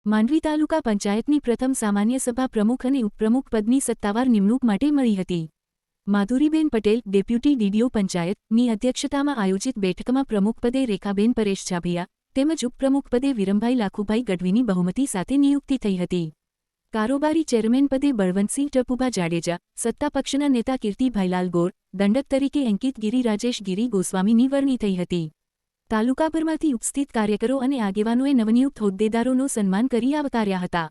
માંડવી તાલુકા પંચાયતની પ્રથમ સામાન્ય સભા પ્રમુખ અને ઉપપ્રમુખ પદની સત્તાવાર નિમણૂક માટે મળી હતી. માધુરીબેન પટેલ, ડેપ્યુટી ડીડીઓ પંચાયતની અધ્યક્ષતામાં આયોજિત બેઠકમાં પ્રમુખપદે રેખાબેન પરેશ છાભિયા તેમજ ઉપપ્રમુખપદે વિરમભાઈ લાખુભાઈ ગઢવીની બહુમતી સાથે નિયુક્તિ થઈ હતી. કારોબારી ચેરમેન પદે બળવંતસિંહ ટપુભા જાડેજા, સત્તાપક્ષના નેતા કીર્તિભાઈલાલ ગોર, દંડક તરીકે અંકિત ગિરી રાજેશ ગિરી ગોસ્વામીની વરણી થઈ હતી. તાલુકાભરમાંથી ઉપસ્થિત કાર્યકરો અને આગેવાનોએ નવનિયુક્ત હોદ્દેદારોનું સન્માન કરી આવકાર્યા હતા.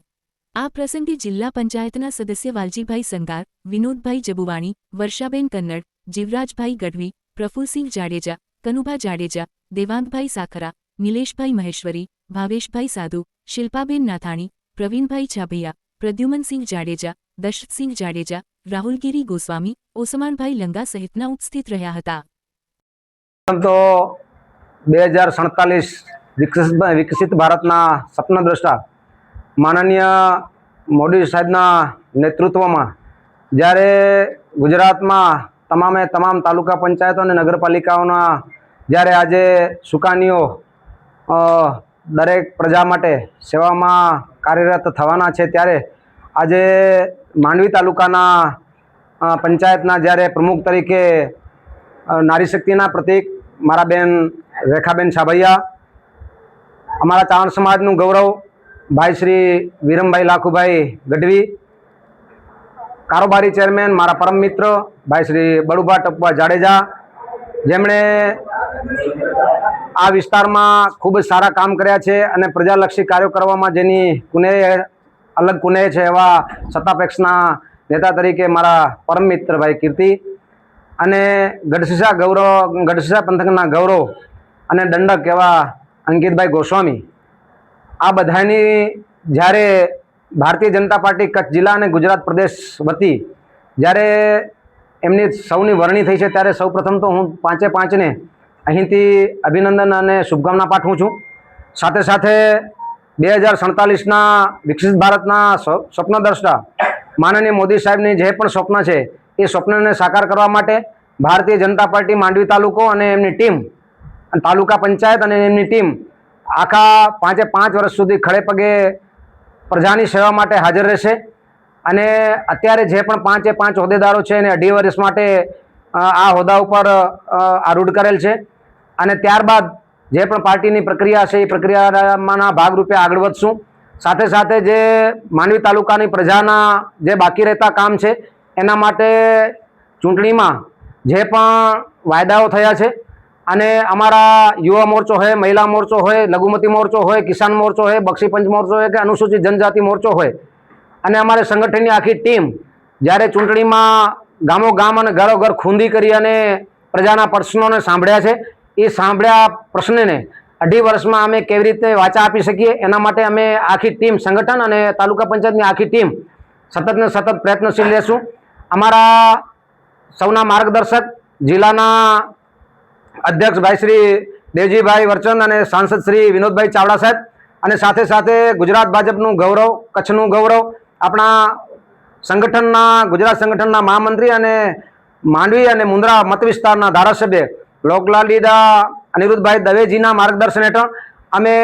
આ પ્રસંગે જિલ્લા પંચાયતના સદસ્ય વાલજીભાઈ સંગાર, વિનોદભાઈ જબુવાણી, વર્ષાબેન કન્નડ, જીવરાજભાઈ ગઢવી, પ્રફુલસિંહ જાડેજા, કનુભા જાડેજા, દેવાંગભાઈ સાખરા, નિલેશભાઈ મહેશ્વરી, ભાવેશભાઈ સાધુ, શિલ્પાબેન નાથાણી, પ્રવીણભાઈ છાભિયા, પ્રદ્યુમનસિંહ જાડેજા, દશરથસિંહ જાડેજા, રાહુલગીરી ગોસ્વામી, ઓસમાનભાઈ લંગા સહિતના ઉપસ્થિત રહ્યા હતા. 2047 વિકસિત ભારતના સપનાદ્રષ્ટા માનનીય મોદી સાહેબના નેતૃત્વમાં જ્યારે ગુજરાતમાં તમામ તાલુકા પંચાયતો અને નગરપાલિકાઓના જ્યારે આજે સુકાનીઓ દરેક પ્રજા માટે સેવામાં કાર્યરત થવાના છે, ત્યારે આજે માંડવી તાલુકાના પંચાયતના જ્યારે પ્રમુખ તરીકે નારી શક્તિના પ્રતીક મારા બેન રેખાબેન છાભૈયા, અમારા ચાવણ સમાજનું ગૌરવ ભાઈ શ્રી વિરમભાઈ લાખુભાઈ ગઢવી, કારોબારી ચેરમેન મારા પરમ મિત્ર ભાઈ શ્રી બળુભા ટપુભા જાડેજા, જેમણે આ વિસ્તારમાં ખૂબ જ સારા કામ કર્યા છે અને પ્રજાલક્ષી કાર્યો કરવામાં જેની અલગ કુનેહ છે, એવા સત્તાપક્ષના નેતા તરીકે મારા પરમ મિત્ર ભાઈ કીર્તિ અને ગઢશીશા પંથકના ગૌરવ અને દંડક એવા અંકિતભાઈ ગોસ્વામી, આ બધાની જ્યારે ભારતીય જનતા પાર્ટી કચ્છ જિલ્લા અને ગુજરાત પ્રદેશ વતી જ્યારે એમની સૌની વરણી થઈ છે, ત્યારે સૌપ્રથમ તો હું પાંચે પાંચને અહીંથી અભિનંદન અને શુભકામના પાઠવું છું. સાથે સાથે 2047ના વિકસિત ભારતના સ્વપ્નદ્રષ્ટા માનનીય મોદી સાહેબની જે પણ સ્વપ્ન છે, એ સ્વપ્નને સાકાર કરવા માટે ભારતીય જનતા પાર્ટી માંડવી તાલુકો અને એમની ટીમ, તાલુકા પંચાયત અને એમની ટીમ આખા 5 વર્ષ સુધી ખડે પગે પ્રજાની સેવા માટે હાજર રહેશે. અને અત્યારે જે પણ 5 હોદ્દેદારો છે એને 2.5 વર્ષ માટે આ હોદ્દા ઉપર આરૂઢ કરેલ છે. અને ત્યારબાદ જે પણ પાર્ટીની પ્રક્રિયા છે, એ પ્રક્રિયાના ભાગરૂપે આગળ વધશું. સાથે સાથે જે માંડવી તાલુકાની પ્રજાના જે બાકી રહેતા કામ છે, એના માટે ચૂંટણીમાં જે પણ વાયદાઓ થયા છે અને અમારા યુવા મોરચો હોય, મહિલા મોરચો હોય, લઘુમતી મોરચો હોય, કિસાન મોરચો હોય, બક્ષીપંચ મોરચો હોય કે અનુસૂચિત જનજાતિ મોરચો હોય, અને અમારે સંગઠનની આખી ટીમ જ્યારે ચૂંટણીમાં ગામો ગામ અને ઘરો ઘર ખૂંદી કરી અને પ્રજાના પ્રશ્નોને સાંભળ્યા છે, એ સાંભળ્યા પ્રશ્નને 2.5 વર્ષમાં અમે કેવી રીતે વાચા આપી શકીએ, એના માટે અમે આખી ટીમ, સંગઠન અને તાલુકા પંચાયતની આખી ટીમ સતત પ્રયત્નશીલ રહેશું. અમારા સૌના માર્ગદર્શક જિલ્લાના અધ્યક્ષ ભાઈ શ્રી દેવજીભાઈ વરચંદ અને સાંસદ શ્રી વિનોદભાઈ ચાવડા સાહેબ, અને સાથે સાથે ગુજરાત ભાજપનું ગૌરવ, કચ્છનું ગૌરવ, આપણા ગુજરાત સંગઠનના મહામંત્રી અને માંડવી અને મુંદ્રા મત વિસ્તારના ધારાસભ્ય લોકલાડીદા અનિરુદ્ધભાઈ દવેજીના માર્ગદર્શન હેઠળ અમે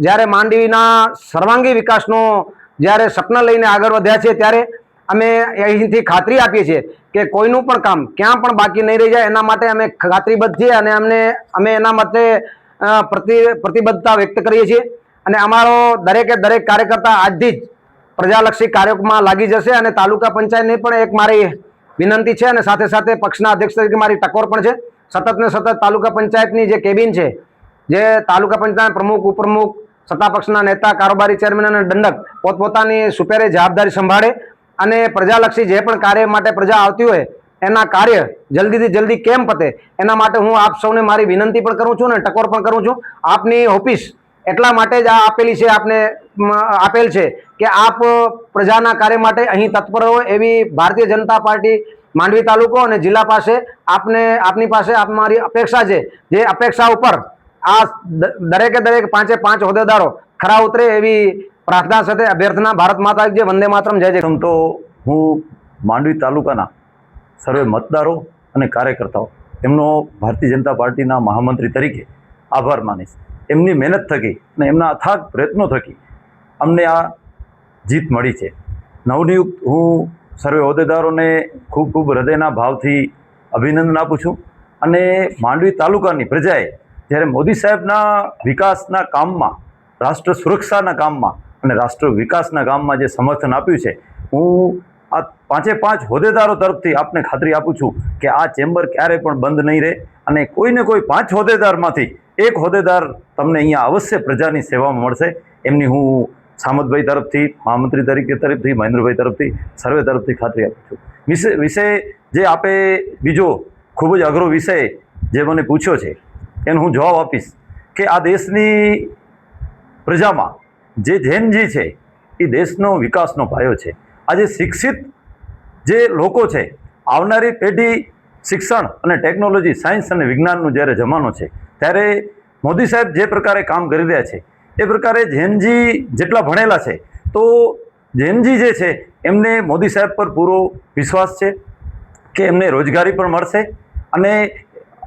જ્યારે માંડવીના સર્વાંગી વિકાસનો જ્યારે સપના લઈને આગળ વધ્યા છીએ, ત્યારે અમે અહીંથી ખાતરી આપીએ છીએ કે કોઈનું પણ કામ ક્યાં પણ બાકી નહીં રહી જાય, એના માટે અમે ખાતરીબદ્ધ છીએ અને અમે એના માટે પ્રતિબદ્ધતા વ્યક્ત કરીએ છીએ. અને અમારો દરેક કાર્યકર્તા આજથી જ પ્રજાલક્ષી કાર્યોમાં લાગી જશે. અને તાલુકા પંચાયતની પણ એક મારી વિનંતી છે અને સાથે સાથે પક્ષના અધ્યક્ષ તરીકે મારી ટકોર પણ છે. સતત ને સતત તાલુકા પંચાયતની જે કેબિન છે, જે તાલુકા પંચાયત પ્રમુખ, ઉપપ્રમુખ, સત્તાપક્ષના નેતા, કારોબારી ચેરમેન અને દંડક પોતપોતાની સુપેરે જવાબદારી સંભાળે અને પ્રજાલક્ષી જે પણ કાર્ય માટે પ્રજા આવતી હોય એના કાર્ય જલ્દીથી જલ્દી કેમ પતે, એના માટે હું આપ સૌને મારી વિનંતી પણ કરું છું અને ટકોર પણ કરું છું. આપની ઓફિસ એટલા માટે જ આ આપેલી છે, આપને આપેલ છે કે આપ પ્રજાના કાર્ય માટે અહીં તત્પર હો, એવી ભારતીય જનતા પાર્ટી માંડવી તાલુકો અને જિલ્લા પાસે આપની પાસે અમારી અપેક્ષા છે. જે અપેક્ષા ઉપર આ દરેકે 5 હોદ્દેદારો ખરા ઉતરે એવી પ્રાર્થના સાથે અભ્યર્થના. ભારત માતા જે વંદે માતરમ, જય જય. તો હું માંડવી તાલુકાના સર્વે મતદારો અને કાર્યકર્તાઓ એમનો ભારતીય જનતા પાર્ટીના મહામંત્રી તરીકે આભાર માનીશ. એમની મહેનત થકી અને એમના અથાગ પ્રયત્નો થકી અમને આ જીત મળી છે. નવનિયુક્ત હું સર્વે હોદ્દેદારોને ખૂબ ખૂબ હૃદયના ભાવથી અભિનંદન આપું છું. અને માંડવી તાલુકાની પ્રજાએ જ્યારે મોદી સાહેબના વિકાસના કામમાં, રાષ્ટ્ર સુરક્ષાના કામમાં અને રાષ્ટ્ર વિકાસના કામમાં જે સમર્થન આપ્યું છે, હું આ 5 હોદ્દેદારો તરફથી આપને ખાતરી આપું છું કે આ ચેમ્બર ક્યારેય પણ બંધ નહીં રહે અને કોઈને કોઈ 5 હોદ્દેદારમાંથી એક હોદ્દેદાર તમને અહીંયા અવશ્ય પ્રજાની સેવામાં મળશે. એમની હું સામતભાઈ તરફથી, મહામંત્રી તરફથી, મહેન્દ્રભાઈ તરફથી, સર્વે તરફથી ખાતરી આપું છું. વિષય જે આપે બીજો ખૂબ જ અઘરો વિષય જે મને પૂછ્યો છે એનો હું જવાબ આપીશ કે આ દેશની પ્રજામાં જે જૈનજી છે એ દેશનો વિકાસનો પાયો છે. આજે શિક્ષિત જે લોકો છે, આવનારી પેઢી શિક્ષણ અને ટેકનોલોજી, સાયન્સ અને વિજ્ઞાનનો જ્યારે જમાનો છે ત્યારે મોદી સાહેબ જે પ્રકારે કામ કરી રહ્યા છે એ પ્રકારે જૈનજી જેટલા ભણેલા છે તો જૈનજી જે છે એમને મોદી સાહેબ પર પૂરો વિશ્વાસ છે કે એમને રોજગારી પણ મળશે અને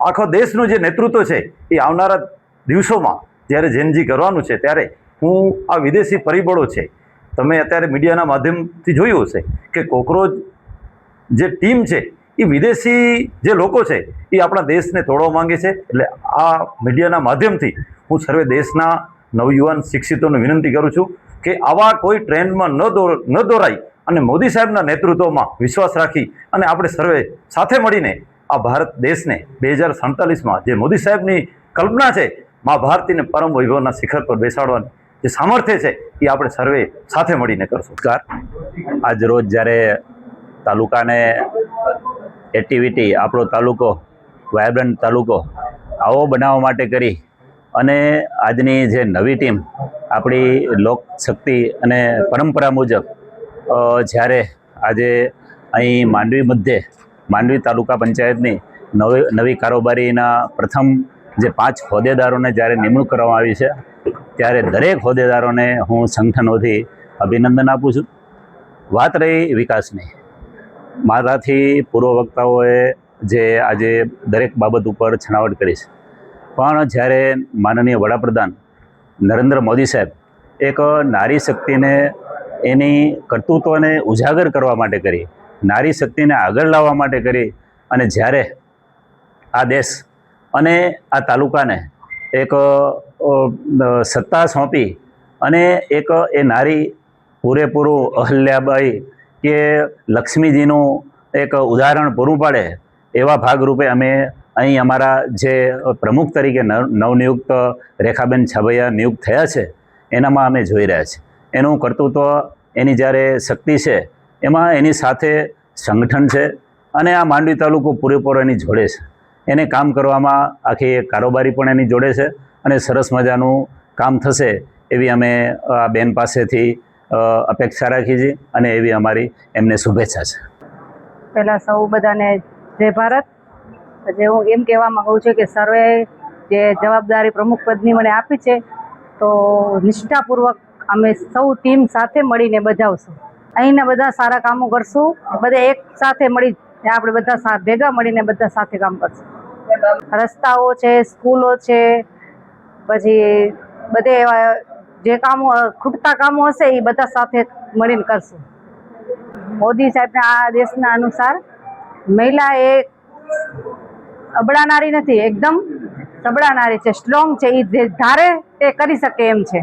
આખો દેશનું જે નેતૃત્વ છે એ આવનારા દિવસોમાં જ્યારે જૈનજી કરવાનું છે ત્યારે હું આ વિદેશી પરિબળો છે, તમે અત્યારે મીડિયાના માધ્યમથી જોયું હશે કે કોકરોચ જે ટીમ છે એ વિદેશી જે લોકો છે એ આપણા દેશને તોડવા માંગે છે. એટલે આ મીડિયાના માધ્યમથી હું સર્વે દેશના નવયુવાન શિક્ષિતોને વિનંતી કરું છું કે આવા કોઈ ટ્રેન્ડમાં ન દોરાઈ અને મોદી સાહેબના નેતૃત્વમાં વિશ્વાસ રાખી અને આપણે સર્વે સાથે મળીને આ ભારત દેશને 2047માં જે મોદી સાહેબની કલ્પના છે, મા ભારતીને પરમ વૈભવના શિખર પર બેસાડવાની જે સામર્થ્ય છે એ આપણે સર્વે સાથે મળીને કરશું. આજ રોજ જ્યારે તાલુકાને એક્ટિવિટી, આપણો તાલુકો વાયબ્રન્ટ તાલુકો આવો બનાવવા માટે કરી અને આજની જે નવી ટીમ આપણી લોકશક્તિ અને પરંપરા મુજબ જ્યારે આજે અહીં માંડવી તાલુકા પંચાયતની નવી કારોબારીના પ્રથમ જે 5 હોદ્દેદારોને જ્યારે નિમણૂક કરવામાં આવી છે ત્યારે દરેક હોદ્દેદારોને હું સંગઠનોથી અભિનંદન આપું છું. વાત રહી વિકાસની, મારાથી પૂર્વ વક્તાઓએ જે આજે દરેક બાબત ઉપર છણાવટ કરી છે, પણ જ્યારે માનનીય વડાપ્રધાન નરેન્દ્ર મોદી સાહેબ એક નારી શક્તિને એની કર્તૃત્વને ઉજાગર કરવા માટે કરી, નારી શક્તિને આગળ લાવવા માટે કરી અને જ્યારે આ દેશ અને આ તાલુકાને એક સત્તા સોંપી અને એક એ નારી પૂરેપૂરું અહલ્યાબાઈ કે લક્ષ્મીજીનું એક ઉદાહરણ પૂરું પાડે એવા ભાગરૂપે અમે અહીં અમારા જે પ્રમુખ તરીકે નવનિયુક્ત રેખાબેન છાબૈયા નિયુક્ત થયા છે એનામાં અમે જોઈ રહ્યા છીએ. એનું કર્તૃત્વ, એની જ્યારે શક્તિ છે એમાં એની સાથે સંગઠન છે અને આ માંડવી તાલુકો પૂરેપૂરો એની જોડે છે. એને કામ કરવામાં આખી કારોબારી પણ એની જોડે છે અને સરસ મજાનું કામ થશે એવી અમે આ બેન પાસેથી અપેક્ષા રાખી છે અને એવી અમારી એમને શુભેચ્છા છે. પહેલાં સૌ બધાને જય ભારત. જે હું એમ કહેવા માગું છું કે સર્વે જે જવાબદારી પ્રમુખ પદની મને આપી છે તો નિષ્ઠાપૂર્વક અમે સૌ ટીમ સાથે મળીને બજાવશું. અહીંના બધા સારા કામો કરશું, બધા એક સાથે મળી આપણે બધા ભેગા મળીને બધા સાથે કામ કરશું. રસ્તાઓ છે, સ્કૂલો છે, પછી બધે એવા જે કામો ખૂટતા કામો હશે એ બધા સાથે મળીને કરશું. મોદી સાહેબના આ દેશના અનુસાર મહિલા એ અબળા નારી નથી, એકદમ સબળા નારી છે, સ્ટ્રોંગ છે, એ ધારે તે કરી શકે એમ છે.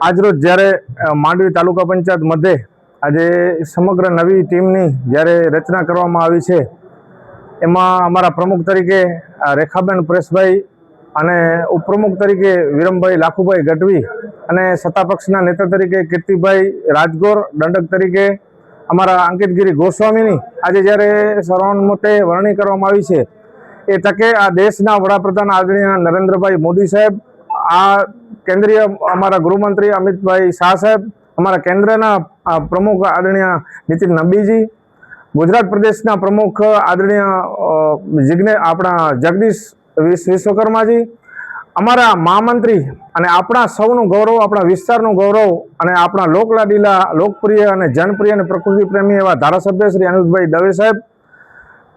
આજરોજ જ્યારે માંડવી તાલુકા પંચાયત મધ્યે આજે સમગ્ર નવી ટીમની જ્યારે રચના કરવામાં આવી છે એમાં અમારા પ્રમુખ તરીકે રેખાબેન પરેશભાઈ અને ઉપપ્રમુખ તરીકે વિરમભાઈ લાખુભાઈ ગઢવી અને સત્તાપક્ષના નેતા તરીકે કીર્તિભાઈ રાજગોર, દંડક તરીકે અમારા અંકિતગીરી ગોસ્વામીની આજે જ્યારે સર્વાનુમતે વરણી કરવામાં આવી છે એ તકે આ દેશના વડાપ્રધાન આદરણીય નરેન્દ્રભાઈ મોદી સાહેબ, આ કેન્દ્રીય અમારા ગૃહમંત્રી અમિતભાઈ શાહ સાહેબ, અમારા કેન્દ્રના પ્રમુખ આદરણીય નીતિન નબીજી, ગુજરાત પ્રદેશના પ્રમુખ આદરણીય આપણા જગદીશ વિશ્વકર્માજી, અમારા મહામંત્રી અને આપણા સૌનું ગૌરવ, આપણા વિસ્તારનું ગૌરવ અને આપણા લોકલાડીલા, લોકપ્રિય અને જનપ્રિય અને પ્રકૃતિ પ્રેમી એવા ધારાસભ્ય શ્રી અનિરુદ્ધભાઈ દવે સાહેબ,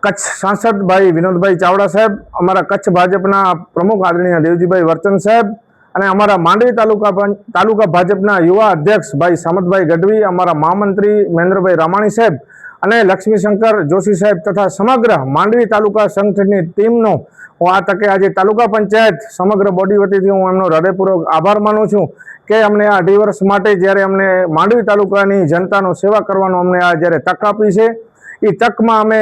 કચ્છ સાંસદ ભાઈ વિનોદભાઈ ચાવડા સાહેબ, અમારા કચ્છ ભાજપના પ્રમુખ આદરણીય દેવજીભાઈ વર્ચન સાહેબ, અને અમારા માંડવી તાલુકા ભાજપના યુવા અધ્યક્ષ ભાઈ સામતભાઈ ગઢવી, અમારા મહામંત્રી મહેન્દ્રભાઈ રામાણી સાહેબ અને લક્ષ્મીશંકર જોશી સાહેબ તથા સમગ્ર માંડવી તાલુકા સંગઠનની ટીમનો હું આ તકે આજે તાલુકા પંચાયત સમગ્ર બોડી વતીથી હું એમનો હૃદયપૂર્વક આભાર માનું છું કે અમને આ 2 વર્ષ માટે જ્યારે અમને માંડવી તાલુકાની જનતાનો સેવા કરવાનો અમને આ જ્યારે તક આપી છે, એ તકમાં અમે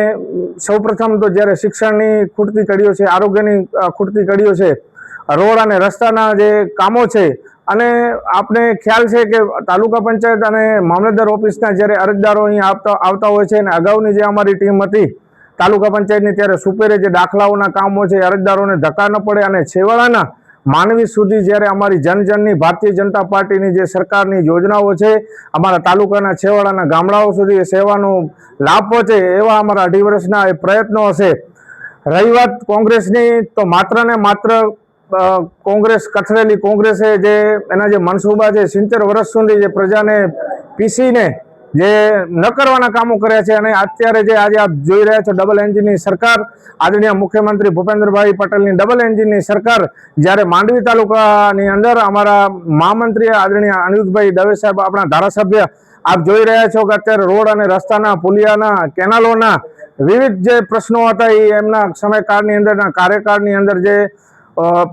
સૌપ્રથમ તો જ્યારે શિક્ષણની ખૂટતી કડીઓ છે, આરોગ્યની ખૂટતી કડીઓ છે, રોડ અને રસ્તાના જે કામો છે, અને આપણે ખ્યાલ છે કે તાલુકા પંચાયત અને મામલતદાર ઓફિસના જ્યારે અરજદારો અહીં આવતા હોય છે, અને અગાઉની જે અમારી ટીમ હતી તાલુકા પંચાયતની, ત્યારે સુપેરે જે દાખલાઓના કામો છે, અરજદારોને ધક્કા ન પડે અને છેવાડાના માનવી સુધી જ્યારે અમારી જનજનની ભારતીય જનતા પાર્ટીની જે સરકારની યોજનાઓ છે, અમારા તાલુકાના છેવાડાના ગામડાઓ સુધી સેવાનો લાભ પહોંચે એવા અમારા 2.5 વર્ષના એ પ્રયત્નો હશે. રહી વાત કોંગ્રેસની, તો માત્ર ને માત્ર કોંગ્રેસ કથળેલી કોંગ્રેસે જે એના જે મનસૂબા છે 70 વર્ષ સુધી જે પ્રજાને પીસીને જે ન કરવાના કામો કર્યા છે, અને અત્યારે જે આજે આપ જોઈ રહ્યા છો ડબલ એન્જિનની સરકાર, આદરણીય મુખ્યમંત્રી ભૂપેન્દ્રભાઈ પટેલની ડબલ એન્જિનની સરકાર, જ્યારે માંડવી તાલુકાની અંદર અમારા મહામંત્રી આદરણીય અનિરુદ્ધભાઈ દવે સાહેબ, આપણા ધારાસભ્ય, આપ જોઈ રહ્યા છો કે અત્યારે રોડ અને રસ્તાના, પુલિયાના, કેનાલોના વિવિધ જે પ્રશ્નો હતા એ એમના સમયકાળની અંદરના કાર્યકાળની અંદર જે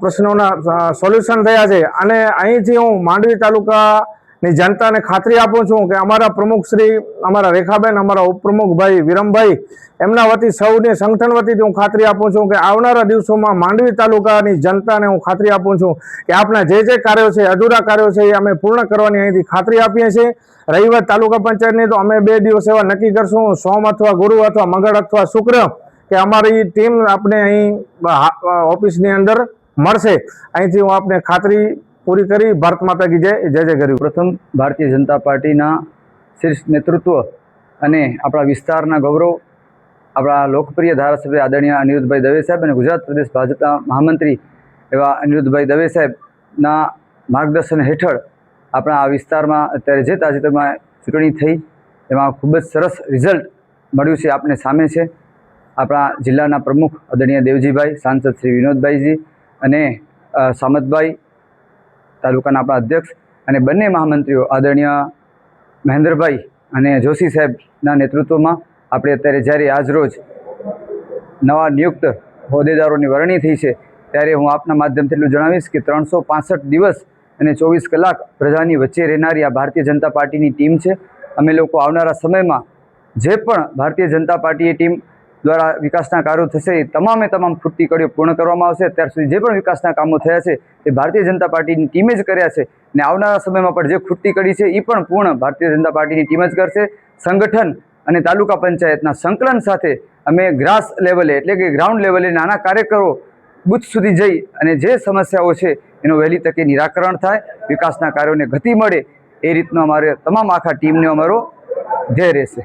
પ્રશ્નોના સોલ્યુશન થયા છે. અને અહીંથી હું માંડવી તાલુકાની જનતાને ખાતરી આપું છું કે અમારા પ્રમુખ શ્રી, અમારા રેખાબેન, અમારા ઉપપ્રમુખ ભાઈ વિરમભાઈ, એમના વતી સૌને સંગઠન વતીથી હું ખાતરી આપું છું કે આવનારા દિવસોમાં માંડવી તાલુકાની જનતાને હું ખાતરી આપું છું કે આપણા જે કાર્યો છે, અધૂરા કાર્યો છે, એ અમે પૂર્ણ કરવાની અહીંથી ખાતરી આપીએ છીએ. રહી વાત તાલુકા પંચાયતની, તો અમે 2 દિવસ એવા નક્કી કરશું, સોમ અથવા ગુરુ અથવા મંગળ અથવા શુક્ર, કે અમારી ટીમ આપણે અહીં ઓફિસની અંદર મળશે. અહીંથી હું આપને ખાતરી પૂરી કરી. ભારત માતા કી જય. જય જય ગરીબ. પ્રથમ ભારતીય જનતા પાર્ટીના શીર્ષ નેતૃત્વ અને આપણા વિસ્તારના ગૌરવ, આપણા લોકપ્રિય ધારાસભ્ય આદરણીય અનિરુદ્ધભાઈ દવે સાહેબ અને ગુજરાત પ્રદેશ ભાજપના મહામંત્રી એવા અનિરુદ્ધભાઈ દવે સાહેબના માર્ગદર્શન હેઠળ આપણા આ વિસ્તારમાં અત્યારે જે તાજેતરમાં ચૂંટણી થઈ એમાં ખૂબ જ સરસ રિઝલ્ટ મળ્યું છે, આપને સામે છે. આપણા જિલ્લાના પ્રમુખ આદરણીય દેવજીભાઈ, સાંસદ શ્રી વિનોદભાઈજી અને સામતભાઈ, તાલુકાના આપણા અધ્યક્ષ, અને બંને મહામંત્રીઓ આદરણીય મહેન્દ્રભાઈ અને જોશી સાહેબના નેતૃત્વમાં આપણે અત્યારે જ્યારે આજરોજ નવા નિયુક્ત હોદ્દેદારોની વરણી થઈ છે, ત્યારે હું આપના માધ્યમથી એટલું જણાવીશ કે 365 દિવસ અને 24 કલાક પ્રજાની વચ્ચે રહેનારી આ ભારતીય જનતા પાર્ટીની ટીમ છે. અમે લોકો આવનારા સમયમાં જે પણ ભારતીય જનતા પાર્ટીની ટીમ દ્વારા વિકાસના કાર્યો થશે એ તમામે તમામ ખૂટતી કડીઓ પૂર્ણ કરવામાં આવશે. અત્યાર સુધી જે પણ વિકાસના કામો થયા છે એ ભારતીય જનતા પાર્ટીની ટીમે જ કર્યા છે, અને આવનારા સમયમાં પણ જે ખૂટતી કડી છે એ પણ પૂર્ણ ભારતીય જનતા પાર્ટીની ટીમ જ કરશે. સંગઠન અને તાલુકા પંચાયતના સંકલન સાથે અમે ગ્રાસ લેવલે, એટલે કે ગ્રાઉન્ડ લેવલે નાના કાર્યકરો બુથ સુધી જઈ અને જે સમસ્યાઓ છે એનું વહેલી તકે નિરાકરણ થાય, વિકાસના કાર્યોને ગતિ મળે, એ રીતનો અમારે તમામ આખા ટીમનો અમારો ધ્યેય રહેશે.